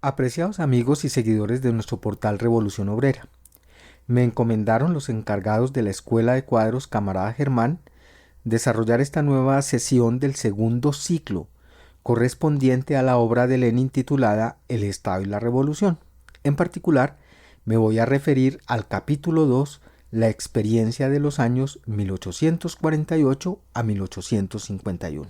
Apreciados amigos y seguidores de nuestro portal Revolución Obrera, me encomendaron los encargados de la Escuela de Cuadros Camarada Germán desarrollar esta nueva sesión del segundo ciclo, correspondiente a la obra de Lenin titulada El Estado y la Revolución. En particular, me voy a referir al capítulo 2, la experiencia de los años 1848 a 1851.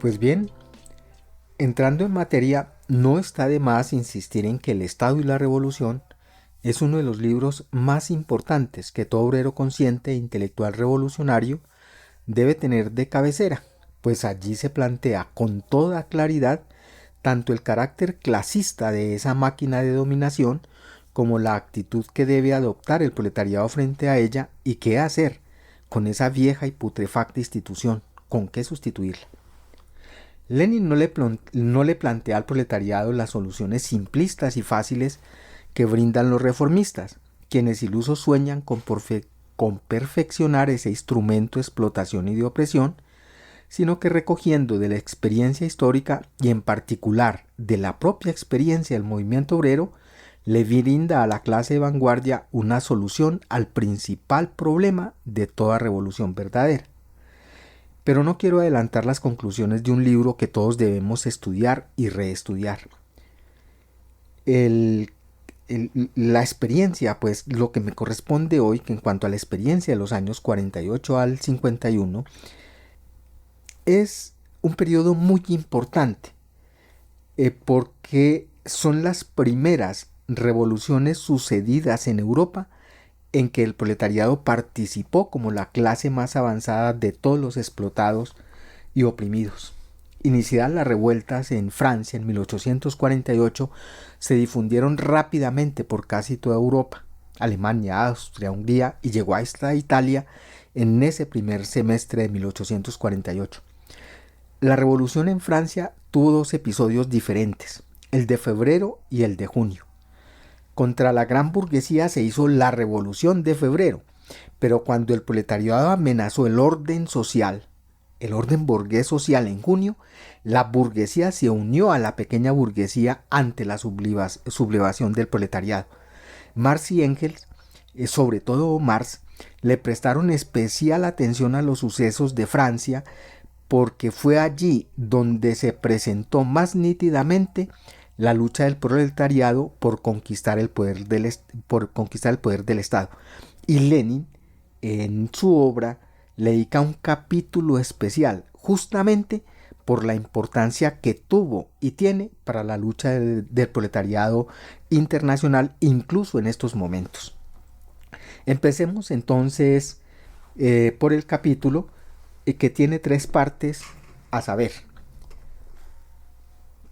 Pues bien, entrando en materia, no está de más insistir en que El Estado y la Revolución es uno de los libros más importantes que todo obrero consciente e intelectual revolucionario debe tener de cabecera, pues allí se plantea con toda claridad tanto el carácter clasista de esa máquina de dominación como la actitud que debe adoptar el proletariado frente a ella y qué hacer con esa vieja y putrefacta institución, con qué sustituirla. Lenin no le plantea al proletariado las soluciones simplistas y fáciles que brindan los reformistas, quienes ilusos sueñan con perfeccionar ese instrumento de explotación y de opresión, sino que recogiendo de la experiencia histórica y en particular de la propia experiencia del movimiento obrero, le brinda a la clase de vanguardia una solución al principal problema de toda revolución verdadera. Pero no quiero adelantar las conclusiones de un libro que todos debemos estudiar y reestudiar. La experiencia, pues lo que me corresponde hoy, que en cuanto a la experiencia de los años 48 al 51, es un periodo muy importante, porque son las primeras revoluciones sucedidas en Europa en que el proletariado participó como la clase más avanzada de todos los explotados y oprimidos. Iniciadas las revueltas en Francia en 1848, se difundieron rápidamente por casi toda Europa, Alemania, Austria, Hungría y llegó hasta Italia en ese primer semestre de 1848. La revolución en Francia tuvo dos episodios diferentes, el de febrero y el de junio. Contra la gran burguesía se hizo la Revolución de Febrero, pero cuando el proletariado amenazó el orden social, el orden burgués social en junio, la burguesía se unió a la pequeña burguesía ante la sublevación del proletariado. Marx y Engels, sobre todo Marx, le prestaron especial atención a los sucesos de Francia porque fue allí donde se presentó más nítidamente la lucha del proletariado por conquistar el poder del Estado. Y Lenin, en su obra, le dedica un capítulo especial, justamente por la importancia que tuvo y tiene para la lucha del proletariado internacional, incluso en estos momentos. Empecemos entonces por el capítulo que tiene tres partes, a saber: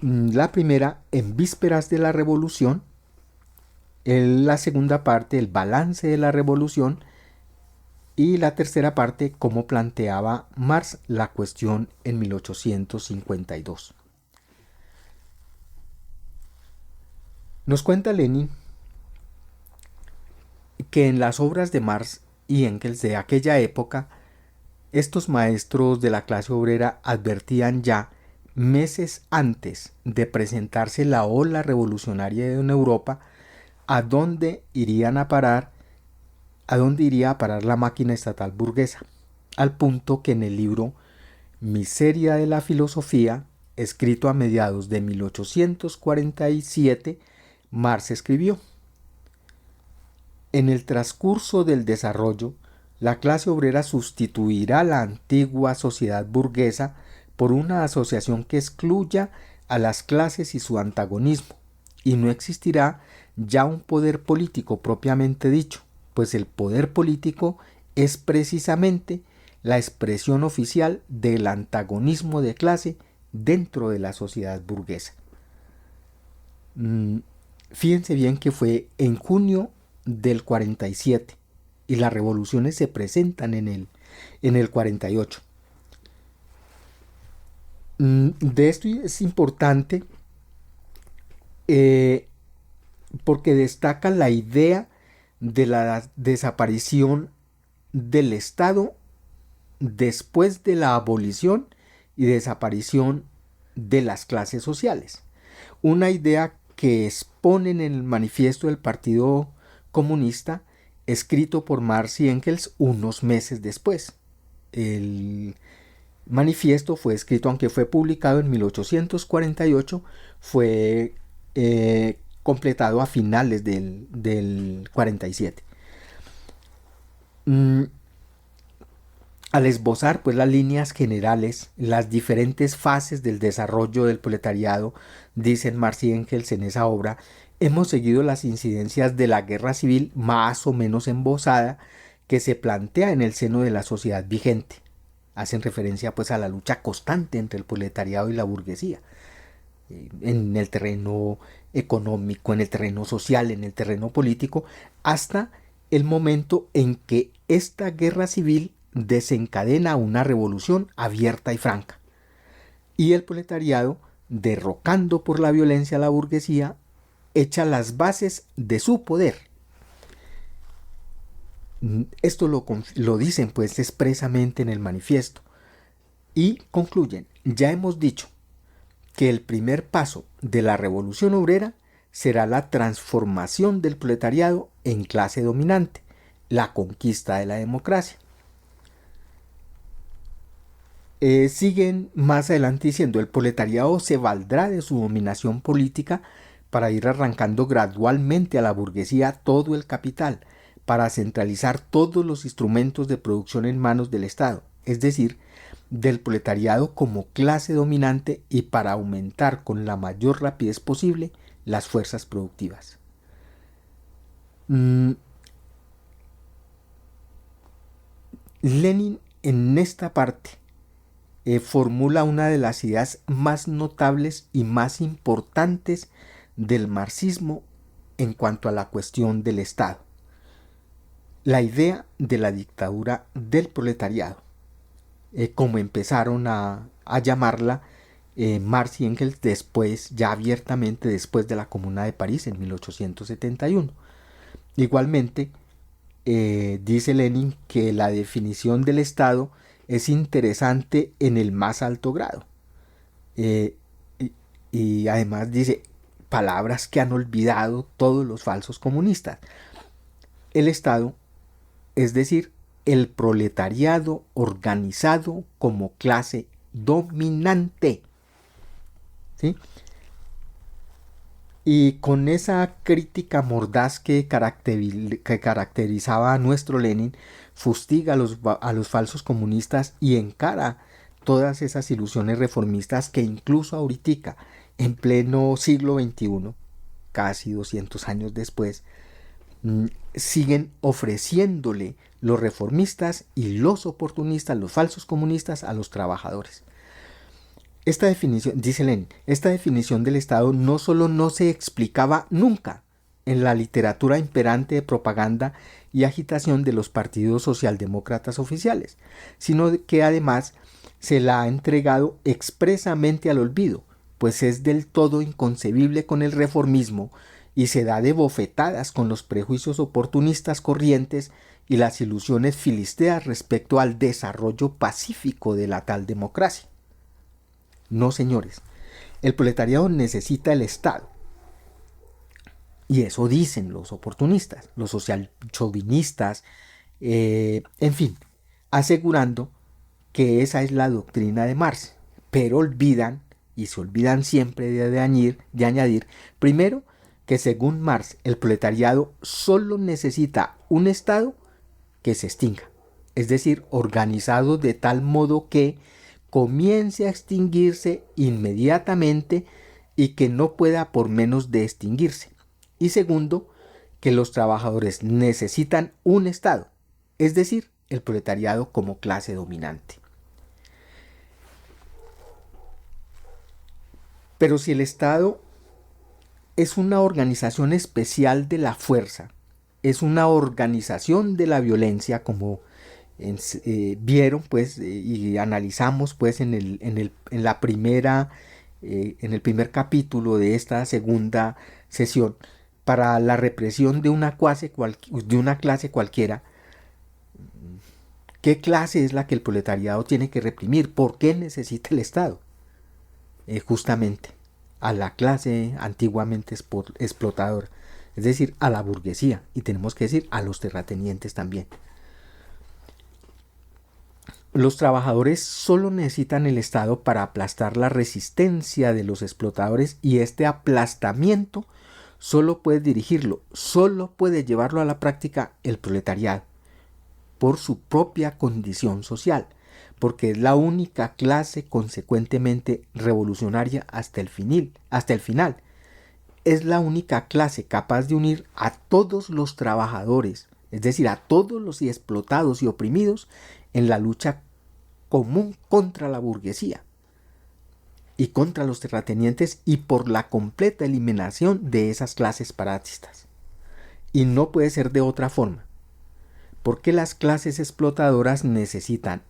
la primera, en vísperas de la revolución; la segunda parte, el balance de la revolución; y la tercera parte, cómo planteaba Marx la cuestión en 1852. Nos cuenta Lenin que en las obras de Marx y Engels de aquella época, estos maestros de la clase obrera advertían ya meses antes de presentarse la ola revolucionaria en Europa a dónde iría a parar la máquina estatal burguesa, al punto que en el libro Miseria de la Filosofía, escrito a mediados de 1847, Marx escribió: en el transcurso del desarrollo, la clase obrera sustituirá la antigua sociedad burguesa por una asociación que excluya a las clases y su antagonismo, y no existirá ya un poder político propiamente dicho, pues el poder político es precisamente la expresión oficial del antagonismo de clase dentro de la sociedad burguesa. Fíjense bien que fue en junio del 47 y las revoluciones se presentan en el 48. De esto es importante eh, porque destaca la idea de la desaparición del Estado después de la abolición y desaparición de las clases sociales. Una idea que exponen en el manifiesto del Partido Comunista, escrito por Marx y Engels unos meses después. El manifiesto fue escrito, aunque fue publicado en 1848, fue completado a finales del 47. Al esbozar pues las líneas generales, las diferentes fases del desarrollo del proletariado, dicen Marx y Engels en esa obra, hemos seguido las incidencias de la guerra civil más o menos embosada que se plantea en el seno de la sociedad vigente. Hacen referencia pues a la lucha constante entre el proletariado y la burguesía, en el terreno económico, en el terreno social, en el terreno político, hasta el momento en que esta guerra civil desencadena una revolución abierta y franca. Y el proletariado, derrocando por la violencia a la burguesía, echa las bases de su poder. Esto lo dicen pues expresamente en el manifiesto. Y concluyen, ya hemos dicho que el primer paso de la revolución obrera será la transformación del proletariado en clase dominante, la conquista de la democracia. Siguen más adelante diciendo, el proletariado se valdrá de su dominación política para ir arrancando gradualmente a la burguesía todo el capital, para centralizar todos los instrumentos de producción en manos del Estado, es decir, del proletariado como clase dominante, y para aumentar con la mayor rapidez posible las fuerzas productivas. Lenin en esta parte formula una de las ideas más notables y más importantes del marxismo en cuanto a la cuestión del Estado. La idea de la dictadura del proletariado, como empezaron a llamarla Marx y Engels después, ya abiertamente después de la Comuna de París en 1871. Igualmente, dice Lenin que la definición del Estado es interesante en el más alto grado. Y además dice palabras que han olvidado todos los falsos comunistas. El Estado, es decir, el proletariado organizado como clase dominante. ¿Sí? Y con esa crítica mordaz que caracterizaba a nuestro Lenin, fustiga a los falsos comunistas y encara todas esas ilusiones reformistas que incluso ahorita, en pleno siglo XXI, casi 200 años después, siguen ofreciéndole los reformistas y los oportunistas, los falsos comunistas, a los trabajadores. Esta definición, dice Lenin, esta definición del Estado no solo no se explicaba nunca en la literatura imperante de propaganda y agitación de los partidos socialdemócratas oficiales, sino que además se la ha entregado expresamente al olvido, pues es del todo inconcebible con el reformismo y se da de bofetadas con los prejuicios oportunistas corrientes y las ilusiones filisteas respecto al desarrollo pacífico de la tal democracia. No, señores, el proletariado necesita el Estado. Y eso dicen los oportunistas, los socialchauvinistas, en fin, asegurando que esa es la doctrina de Marx, pero olvidan, y se olvidan siempre de añadir, primero, que según Marx, el proletariado solo necesita un Estado que se extinga, es decir, organizado de tal modo que comience a extinguirse inmediatamente y que no pueda por menos de extinguirse. Y segundo, que los trabajadores necesitan un Estado, es decir, el proletariado como clase dominante. Pero si el Estado es una organización especial de la fuerza, es una organización de la violencia, como vieron pues y analizamos pues en la primera en el primer capítulo de esta segunda sesión, para la represión de de una clase cualquiera, ¿qué clase es la que el proletariado tiene que reprimir? ¿Por qué necesita el Estado? Justamente a la clase antiguamente explotadora, es decir, a la burguesía, y tenemos que decir a los terratenientes también. Los trabajadores solo necesitan el Estado para aplastar la resistencia de los explotadores, y este aplastamiento solo puede llevarlo a la práctica el proletariado por su propia condición social, porque es la única clase consecuentemente revolucionaria hasta el final. Es la única clase capaz de unir a todos los trabajadores, es decir, a todos los explotados y oprimidos, en la lucha común contra la burguesía y contra los terratenientes, y por la completa eliminación de esas clases parasitas. Y no puede ser de otra forma, porque las clases explotadoras necesitan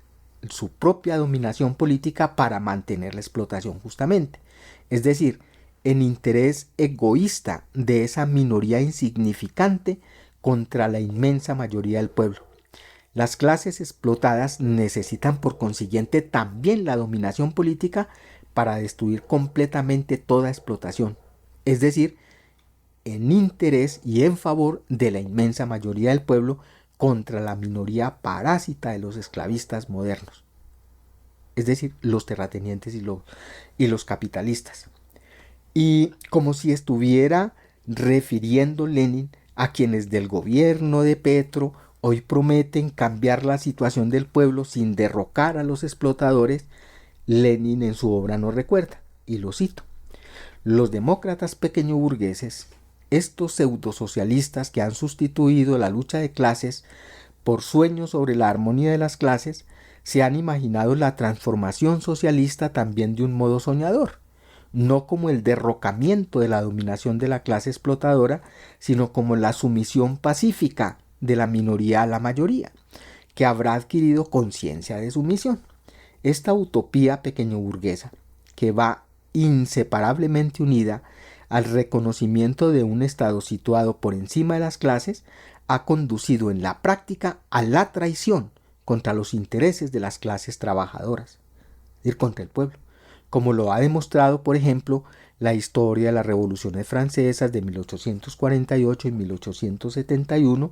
su propia dominación política para mantener la explotación, justamente. Es decir, en interés egoísta de esa minoría insignificante contra la inmensa mayoría del pueblo. Las clases explotadas necesitan por consiguiente también la dominación política para destruir completamente toda explotación, es decir, en interés y en favor de la inmensa mayoría del pueblo contra la minoría parásita de los esclavistas modernos, es decir, los terratenientes y los capitalistas. Y como si estuviera refiriendo Lenin a quienes del gobierno de Petro hoy prometen cambiar la situación del pueblo sin derrocar a los explotadores, Lenin en su obra nos recuerda, y lo cito: los demócratas pequeñoburgueses, estos pseudosocialistas que han sustituido la lucha de clases por sueños sobre la armonía de las clases, se han imaginado la transformación socialista también de un modo soñador, no como el derrocamiento de la dominación de la clase explotadora, sino como la sumisión pacífica de la minoría a la mayoría, que habrá adquirido conciencia de su misión. Esta utopía pequeñoburguesa, que va inseparablemente unida al reconocimiento de un Estado situado por encima de las clases, ha conducido en la práctica a la traición contra los intereses de las clases trabajadoras, es decir, contra el pueblo, como lo ha demostrado, por ejemplo, la historia de las revoluciones francesas de 1848 y 1871,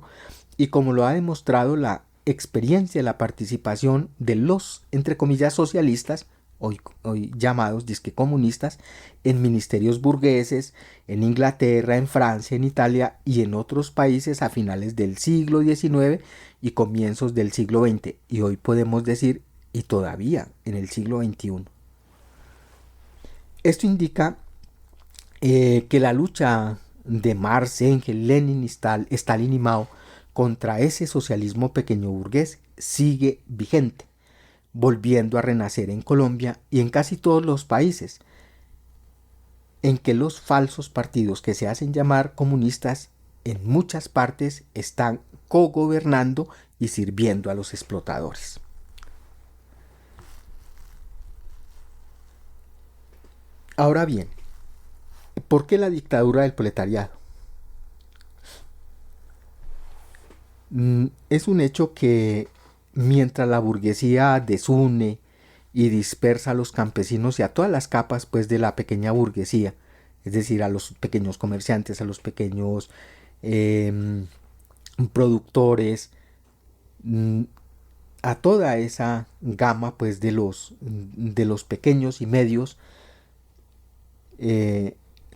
y como lo ha demostrado la experiencia de la participación de los, entre comillas, socialistas, hoy llamados disque comunistas, en ministerios burgueses, en Inglaterra, en Francia, en Italia y en otros países a finales del siglo XIX y comienzos del siglo XX, y hoy podemos decir, y todavía en el siglo XXI. Esto indica que la lucha de Marx, Engels, Lenin, Stalin y Mao contra ese socialismo pequeño burgués sigue vigente, volviendo a renacer en Colombia y en casi todos los países en que los falsos partidos que se hacen llamar comunistas en muchas partes están cogobernando y sirviendo a los explotadores. Ahora bien, ¿por qué la dictadura del proletariado? Es un hecho que mientras la burguesía desune y dispersa a los campesinos y a todas las capas pues de la pequeña burguesía, es decir, a los pequeños comerciantes, a los pequeños productores, a toda esa gama pues de los pequeños y medios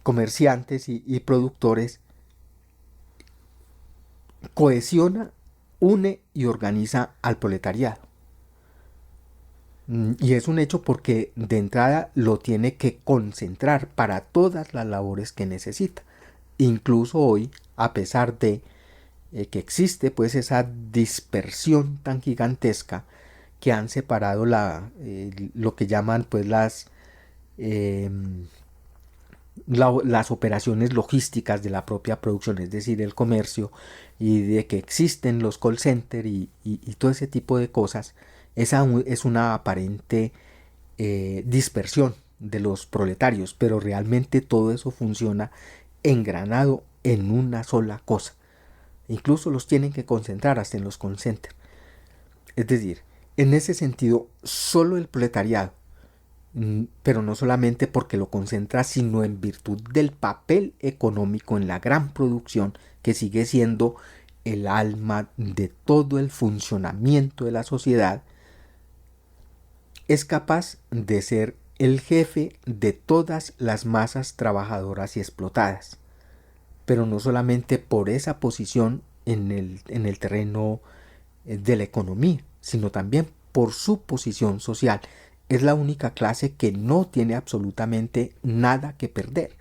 comerciantes y productores, cohesiona, une y organiza al proletariado. Y es un hecho porque de entrada lo tiene que concentrar para todas las labores que necesita. Incluso hoy, a pesar de que existe pues esa dispersión tan gigantesca que han separado lo que llaman pues las operaciones logísticas de la propia producción, es decir, el comercio, y de que existen los call centers y todo ese tipo de cosas, esa es una aparente dispersión de los proletarios, pero realmente todo eso funciona engranado en una sola cosa. Incluso los tienen que concentrar hasta en los call centers. Es decir, en ese sentido, solo el proletariado, pero no solamente porque lo concentra, sino en virtud del papel económico en la gran producción, que sigue siendo el alma de todo el funcionamiento de la sociedad, es capaz de ser el jefe de todas las masas trabajadoras y explotadas, pero no solamente por esa posición en el terreno de la economía, sino también por su posición social. Es la única clase que no tiene absolutamente nada que perder.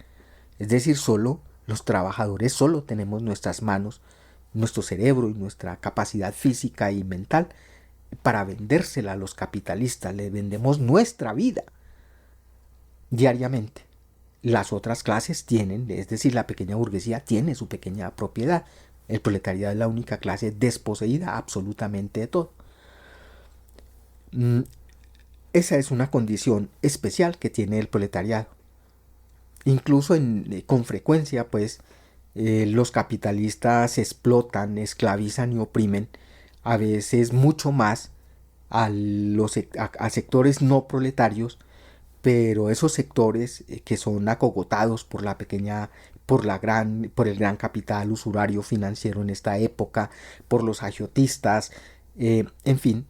Es decir, solo los trabajadores solo tenemos nuestras manos, nuestro cerebro y nuestra capacidad física y mental para vendérsela a los capitalistas. Le vendemos nuestra vida diariamente. Las otras clases tienen, es decir, la pequeña burguesía tiene su pequeña propiedad. El proletariado es la única clase desposeída absolutamente de todo. Esa es una condición especial que tiene el proletariado. Incluso con frecuencia, pues, los capitalistas explotan, esclavizan y oprimen a veces mucho más a sectores no proletarios, pero esos sectores que son acogotados por la pequeña, por el gran capital usurario financiero en esta época, por los agiotistas, en fin,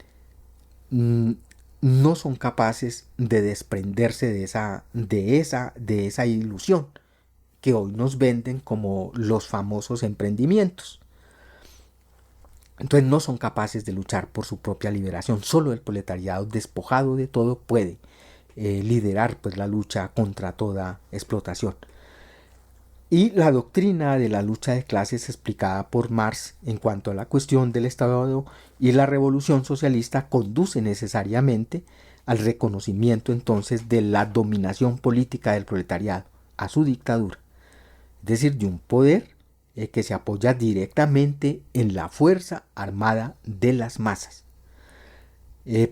no son capaces de desprenderse de esa ilusión que hoy nos venden como los famosos emprendimientos. Entonces no son capaces de luchar por su propia liberación. Solo el proletariado despojado de todo puede liderar pues la lucha contra toda explotación. Y la doctrina de la lucha de clases explicada por Marx en cuanto a la cuestión del Estado y la revolución socialista conduce necesariamente al reconocimiento entonces de la dominación política del proletariado, a su dictadura, es decir, de un poder que se apoya directamente en la fuerza armada de las masas.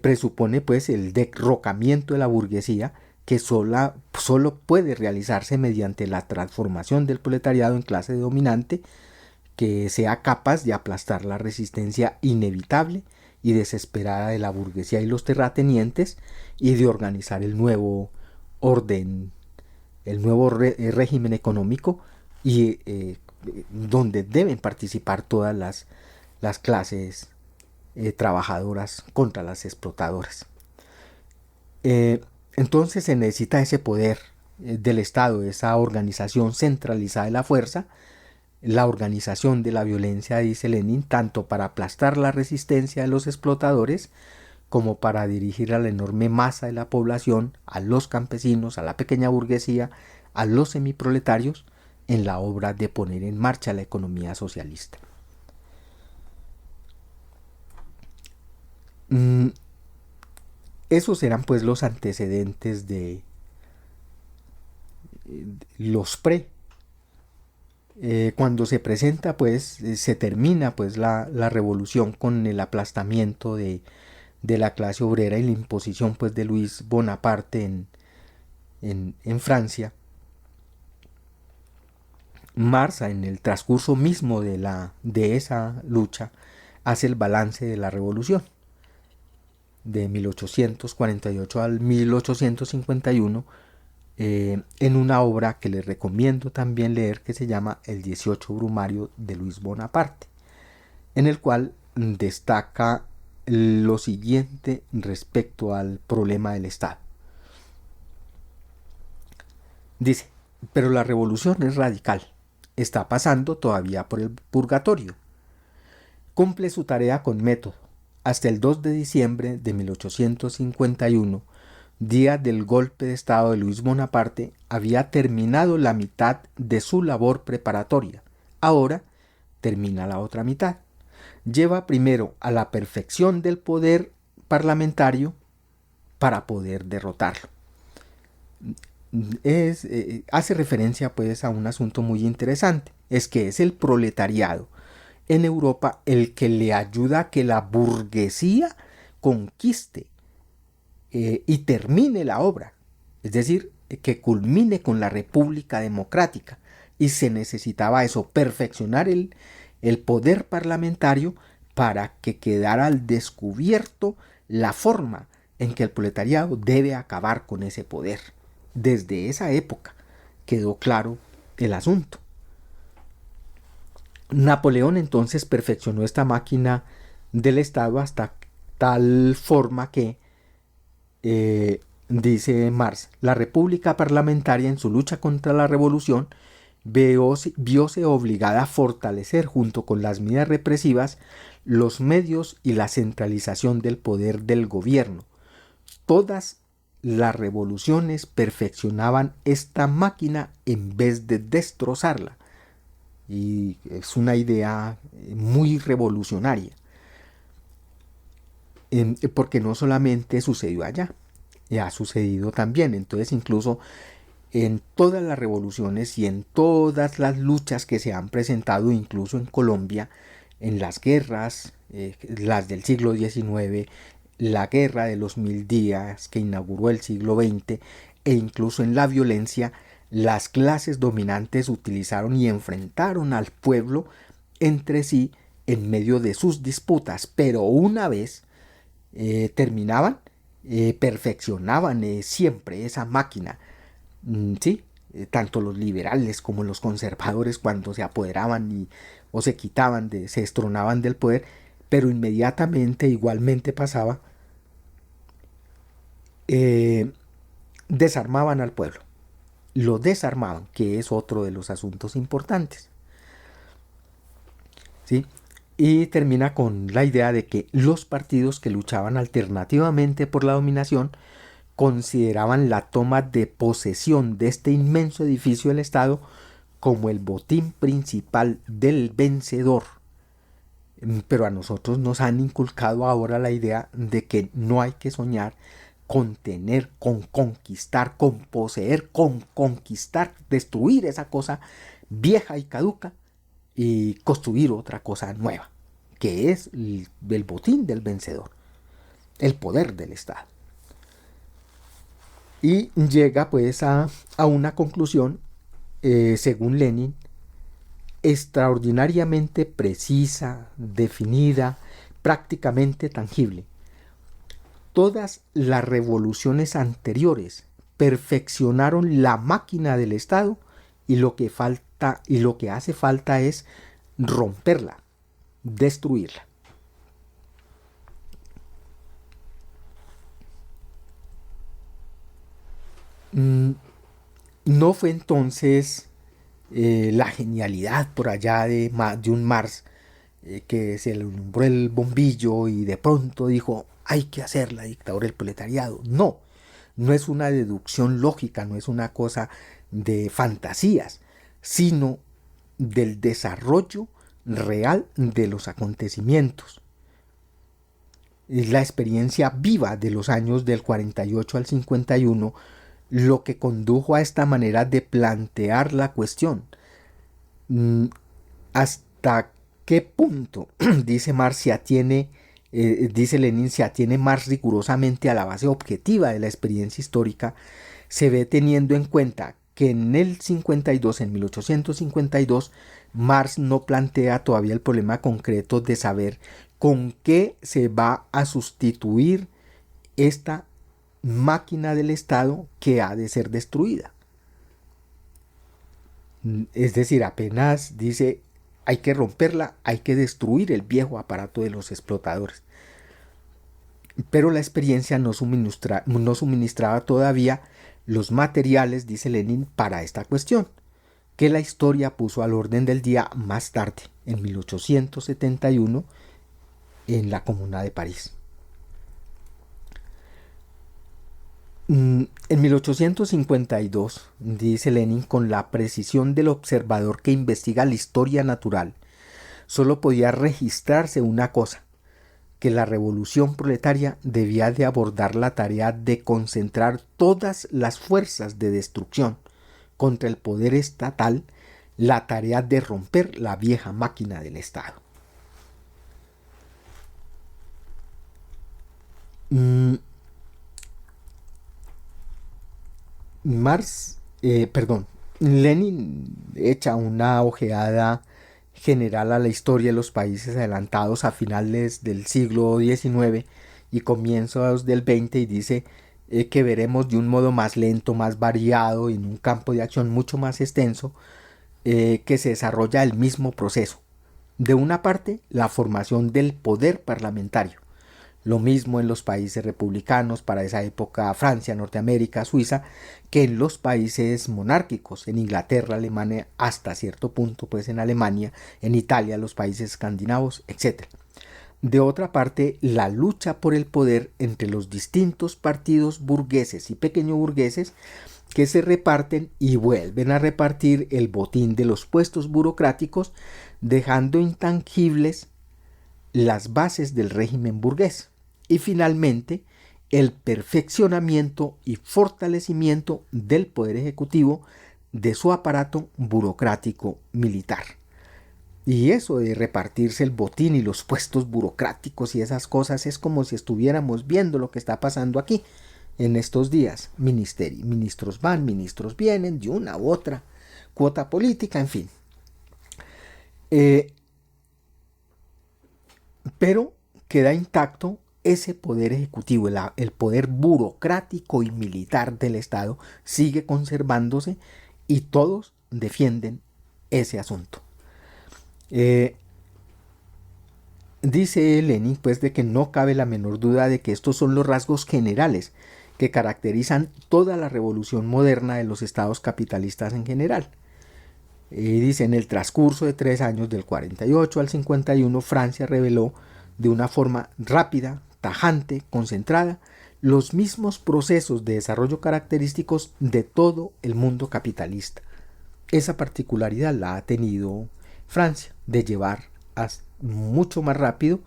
Presupone pues el derrocamiento de la burguesía, que solo puede realizarse mediante la transformación del proletariado en clase dominante que sea capaz de aplastar la resistencia inevitable y desesperada de la burguesía y los terratenientes y de organizar el nuevo orden, el nuevo régimen económico y donde deben participar todas las clases trabajadoras contra las explotadoras. Entonces se necesita ese poder del Estado, esa organización centralizada de la fuerza, la organización de la violencia, dice Lenin, tanto para aplastar la resistencia de los explotadores como para dirigir a la enorme masa de la población, a los campesinos, a la pequeña burguesía, a los semiproletarios, en la obra de poner en marcha la economía socialista. Esos eran pues los antecedentes de los pre. Cuando se presenta pues se termina pues la revolución con el aplastamiento de la clase obrera y la imposición pues de Luis Bonaparte en Francia. Marx, en el transcurso mismo de esa lucha, hace el balance de la revolución de 1848 al 1851 en una obra que les recomiendo también leer, que se llama El 18 Brumario de Luis Bonaparte, en el cual destaca lo siguiente respecto al problema del Estado. Dice, pero la revolución es radical, está pasando todavía por el purgatorio. Cumple su tarea con método. Hasta el 2 de diciembre de 1851, día del golpe de Estado de Luis Bonaparte, había terminado la mitad de su labor preparatoria. Ahora termina la otra mitad. Lleva primero a la perfección del poder parlamentario para poder derrotarlo. hace referencia pues a un asunto muy interesante. Es que es el proletariado en Europa el que le ayuda a que la burguesía conquiste y termine la obra. Es decir, que culmine con la República Democrática. Y se necesitaba eso, perfeccionar el poder parlamentario para que quedara al descubierto la forma en que el proletariado debe acabar con ese poder. Desde esa época quedó claro el asunto. Napoleón entonces perfeccionó esta máquina del Estado hasta tal forma que, dice Marx, la república parlamentaria en su lucha contra la revolución vióse obligada a fortalecer junto con las medidas represivas los medios y la centralización del poder del gobierno. Todas las revoluciones perfeccionaban esta máquina en vez de destrozarla. Y es una idea muy revolucionaria. Porque no solamente sucedió allá, ha sucedido también. Entonces, incluso en todas las revoluciones y en todas las luchas que se han presentado, incluso en Colombia, en las guerras, las del siglo XIX, la guerra de los 1000 días que inauguró el siglo XX, e incluso en la violencia, las clases dominantes utilizaron y enfrentaron al pueblo entre sí en medio de sus disputas, pero una vez terminaban, perfeccionaban siempre esa máquina. Sí, tanto los liberales como los conservadores, cuando se apoderaban o se quitaban, se destronaban del poder, pero inmediatamente igualmente pasaba, desarmaban al pueblo. Lo desarmaban, que es otro de los asuntos importantes. ¿Sí? Y termina con la idea de que los partidos que luchaban alternativamente por la dominación consideraban la toma de posesión de este inmenso edificio del Estado como el botín principal del vencedor. Pero a nosotros nos han inculcado ahora la idea de que no hay que soñar con tener, con conquistar, con poseer, con conquistar, destruir esa cosa vieja y caduca y construir otra cosa nueva, que es el botín del vencedor, el poder del Estado. Y llega pues a una conclusión, según Lenin, extraordinariamente precisa, definida, prácticamente tangible. Todas las revoluciones anteriores perfeccionaron la máquina del Estado y lo que hace falta es romperla, destruirla. No fue entonces la genialidad por allá de un Marx que se le alumbró el bombillo y de pronto dijo hay que hacer la dictadura del proletariado. No, no es una deducción lógica, no es una cosa de fantasías, sino del desarrollo real de los acontecimientos. Es la experiencia viva de los años del 48 al 51 lo que condujo a esta manera de plantear la cuestión. ¿Hasta qué punto, dice Marx, dice Lenin, se atiene más rigurosamente a la base objetiva de la experiencia histórica? Se ve teniendo en cuenta que en el 52, en 1852, Marx no plantea todavía el problema concreto de saber con qué se va a sustituir esta máquina del Estado que ha de ser destruida. Es decir, apenas dice hay que romperla, hay que destruir el viejo aparato de los explotadores. Pero la experiencia no suministraba todavía los materiales, dice Lenin, para esta cuestión, que la historia puso al orden del día más tarde, en 1871, en la Comuna de París. En 1852, dice Lenin, con la precisión del observador que investiga la historia natural, solo podía registrarse una cosa, que la revolución proletaria debía de abordar la tarea de concentrar todas las fuerzas de destrucción contra el poder estatal, la tarea de romper la vieja máquina del Estado. Lenin echa una ojeada general a la historia de los países adelantados a finales del siglo XIX y comienzos del XX y dice que veremos de un modo más lento, más variado, en un campo de acción mucho más extenso, que se desarrolla el mismo proceso. De una parte, la formación del poder parlamentario. Lo mismo en los países republicanos, para esa época Francia, Norteamérica, Suiza, que en los países monárquicos, en Inglaterra, Alemania, hasta cierto punto, pues en Alemania, en Italia, los países escandinavos, etc. De otra parte, la lucha por el poder entre los distintos partidos burgueses y pequeño burgueses que se reparten y vuelven a repartir el botín de los puestos burocráticos, dejando intangibles las bases del régimen burgués. Y finalmente, el perfeccionamiento y fortalecimiento del poder ejecutivo de su aparato burocrático militar. Y eso de repartirse el botín y los puestos burocráticos y esas cosas es como si estuviéramos viendo lo que está pasando aquí en estos días. Ministros van, ministros vienen, de una u otra cuota política, en fin. Pero queda intacto ese poder ejecutivo, el poder burocrático y militar del Estado sigue conservándose y todos defienden ese asunto. Dice Lenin pues de que no cabe la menor duda de que estos son los rasgos generales que caracterizan toda la revolución moderna de los estados capitalistas en general. Dice, en el transcurso de 3 años, del 48 al 51, Francia reveló de una forma rápida, tajante, concentrada, los mismos procesos de desarrollo característicos de todo el mundo capitalista. Esa particularidad la ha tenido Francia, de llevar mucho más rápido,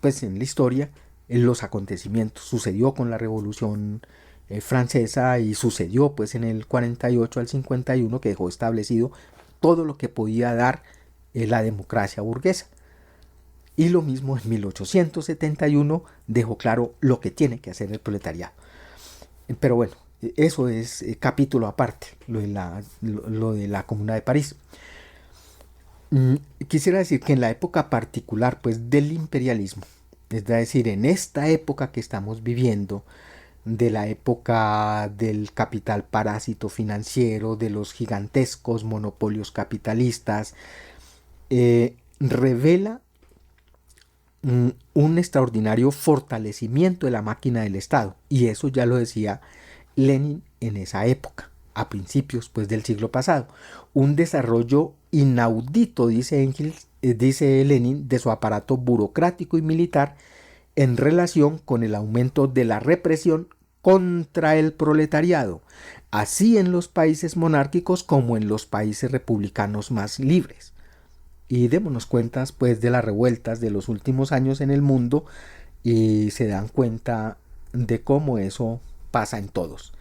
pues en la historia, en los acontecimientos. Sucedió con la Revolución Francesa y sucedió pues en el 48 al 51, que dejó establecido todo lo que podía dar la democracia burguesa. Y lo mismo en 1871 dejó claro lo que tiene que hacer el proletariado. Pero bueno, eso es capítulo aparte, lo de la Comuna de París. Quisiera decir que en la época particular pues del imperialismo, es decir, en esta época que estamos viviendo, de la época del capital parásito financiero, de los gigantescos monopolios capitalistas, revela un extraordinario fortalecimiento de la máquina del Estado. Y eso ya lo decía Lenin en esa época, a principios pues, del siglo pasado. Un desarrollo inaudito, dice Lenin, de su aparato burocrático y militar en relación con el aumento de la represión contra el proletariado, así en los países monárquicos como en los países republicanos más libres. Y démonos cuenta pues de las revueltas de los últimos años en el mundo y se dan cuenta de cómo eso pasa en todos.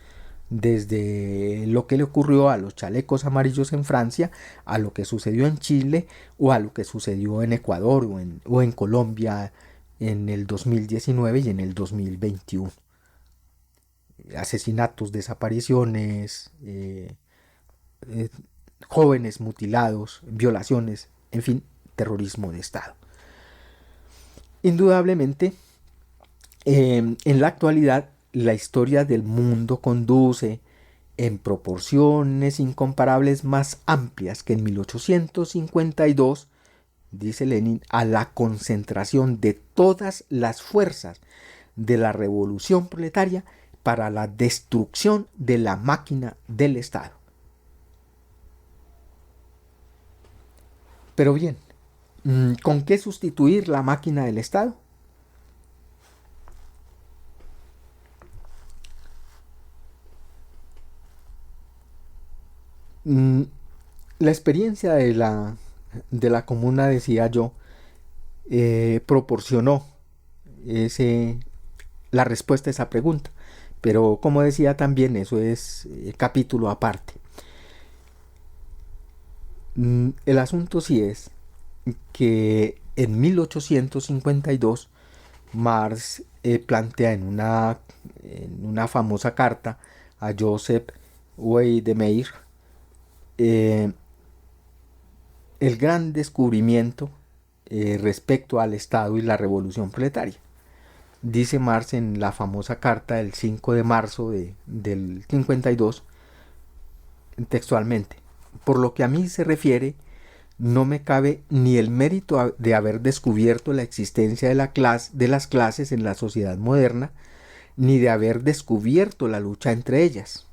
Desde lo que le ocurrió a los chalecos amarillos en Francia, a lo que sucedió en Chile o a lo que sucedió en Ecuador o en Colombia en el 2019 y en el 2021. Asesinatos, desapariciones, jóvenes mutilados, violaciones, en fin, terrorismo de Estado. Indudablemente, en la actualidad, la historia del mundo conduce en proporciones incomparables más amplias que en 1852, dice Lenin, a la concentración de todas las fuerzas de la revolución proletaria para la destrucción de la máquina del Estado. Pero bien, ¿con qué sustituir la máquina del Estado? La experiencia de la comuna, decía yo, proporcionó la respuesta a esa pregunta. Pero como decía también, eso es capítulo aparte. El asunto sí es que en 1852 Marx plantea en una famosa carta a Joseph Weidemeyer el gran descubrimiento respecto al Estado y la revolución proletaria. Dice Marx en la famosa carta del 5 de marzo del 52, textualmente: por lo que a mí se refiere, no me cabe ni el mérito de haber descubierto la existencia de las clases en la sociedad moderna, ni de haber descubierto la lucha entre ellas.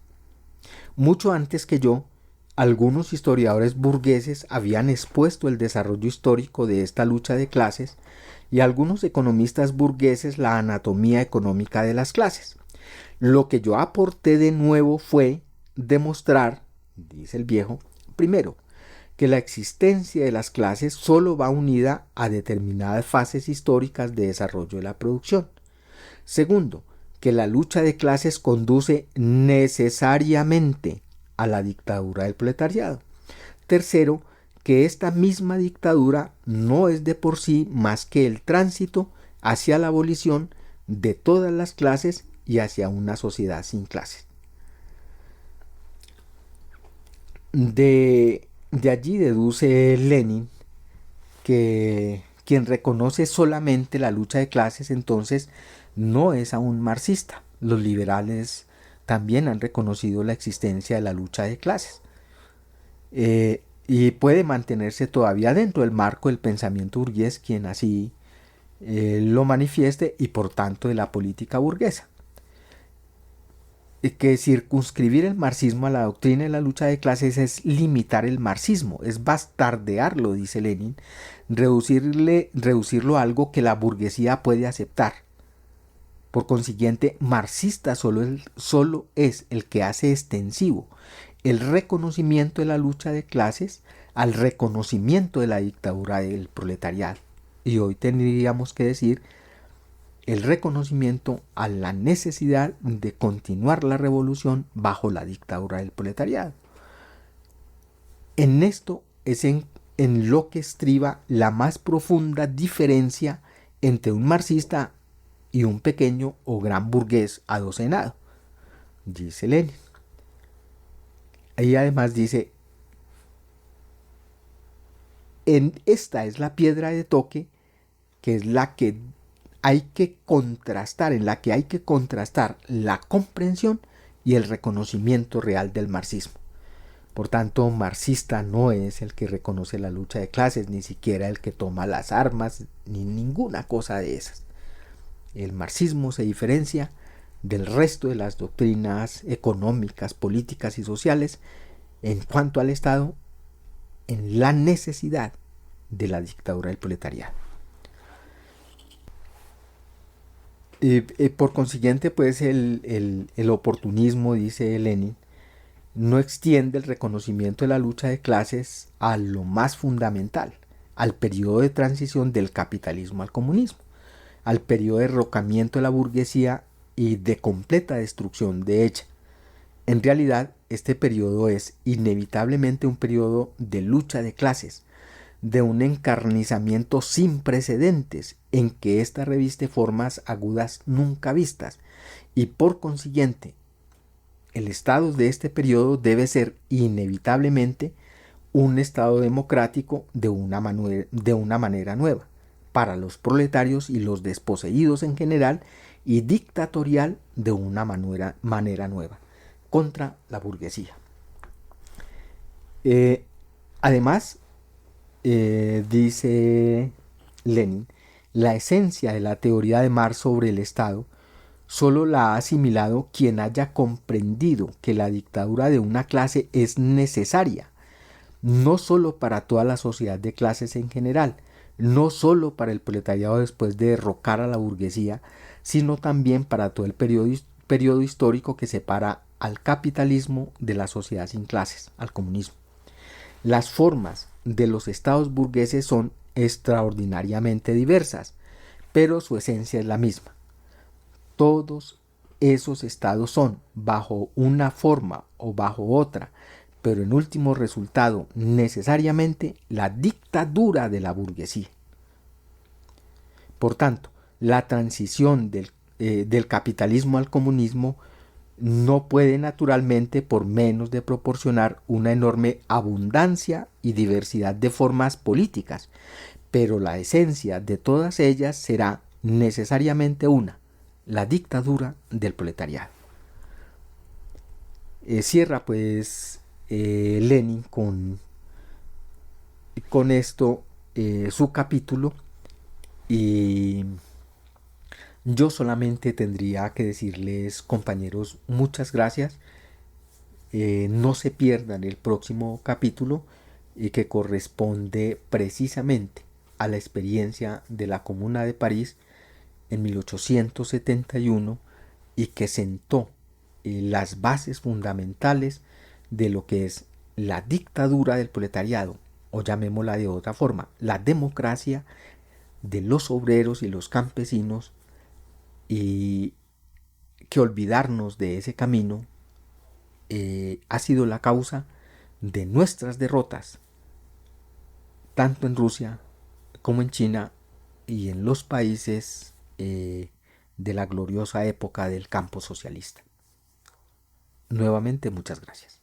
Mucho antes que yo, algunos historiadores burgueses habían expuesto el desarrollo histórico de esta lucha de clases y algunos economistas burgueses la anatomía económica de las clases. Lo que yo aporté de nuevo fue demostrar, dice el viejo, primero, que la existencia de las clases solo va unida a determinadas fases históricas de desarrollo de la producción. Segundo, que la lucha de clases conduce necesariamente a la dictadura del proletariado. Tercero, que esta misma dictadura no es de por sí más que el tránsito hacia la abolición de todas las clases y hacia una sociedad sin clases. De allí deduce Lenin que quien reconoce solamente la lucha de clases entonces no es aún marxista. Los liberales también han reconocido la existencia de la lucha de clases y puede mantenerse todavía dentro del marco del pensamiento burgués quien así lo manifieste y por tanto de la política burguesa. Que circunscribir el marxismo a la doctrina de la lucha de clases es limitar el marxismo, es bastardearlo, dice Lenin, reducirlo a algo que la burguesía puede aceptar. Por consiguiente, marxista solo es el que hace extensivo el reconocimiento de la lucha de clases al reconocimiento de la dictadura del proletariado. Y hoy tendríamos que decir el reconocimiento a la necesidad de continuar la revolución bajo la dictadura del proletariado. En esto es en lo que estriba la más profunda diferencia entre un marxista y un pequeño o gran burgués adocenado, dice Lenin. Ahí además dice, esta es la piedra de toque que es la que hay que contrastar, en la que hay que contrastar la comprensión y el reconocimiento real del marxismo. Por tanto, marxista no es el que reconoce la lucha de clases, ni siquiera el que toma las armas, ni ninguna cosa de esas. El marxismo se diferencia del resto de las doctrinas económicas, políticas y sociales en cuanto al Estado, en la necesidad de la dictadura del proletariado. Por consiguiente, pues el oportunismo, dice Lenin, no extiende el reconocimiento de la lucha de clases a lo más fundamental, al periodo de transición del capitalismo al comunismo, al periodo de derrocamiento de la burguesía y de completa destrucción de ella. En realidad, este periodo es inevitablemente un periodo de lucha de clases, de un encarnizamiento sin precedentes en que ésta reviste formas agudas nunca vistas y por consiguiente el estado de este periodo debe ser inevitablemente un estado democrático de una manera nueva para los proletarios y los desposeídos en general y dictatorial de una manera nueva contra la burguesía. Además, dice Lenin, la esencia de la teoría de Marx sobre el Estado solo la ha asimilado quien haya comprendido que la dictadura de una clase es necesaria, no solo para toda la sociedad de clases en general, no solo para el proletariado después de derrocar a la burguesía, sino también para todo el periodo histórico que separa al capitalismo de la sociedad sin clases, al comunismo. Las formas de los estados burgueses son extraordinariamente diversas, pero su esencia es la misma. Todos esos estados son, bajo una forma o bajo otra, pero en último resultado necesariamente la dictadura de la burguesía. Por tanto, la transición del capitalismo al comunismo no puede naturalmente por menos de proporcionar una enorme abundancia y diversidad de formas políticas, pero la esencia de todas ellas será necesariamente una, la dictadura del proletariado. Cierra pues Lenin con esto su capítulo, y yo solamente tendría que decirles, compañeros, muchas gracias. No se pierdan el próximo capítulo, que corresponde precisamente a la experiencia de la Comuna de París en 1871 y que sentó las bases fundamentales de lo que es la dictadura del proletariado, o llamémosla de otra forma, la democracia de los obreros y los campesinos, y que olvidarnos de ese camino ha sido la causa de nuestras derrotas, tanto en Rusia como en China y en los países de la gloriosa época del campo socialista. Nuevamente, muchas gracias.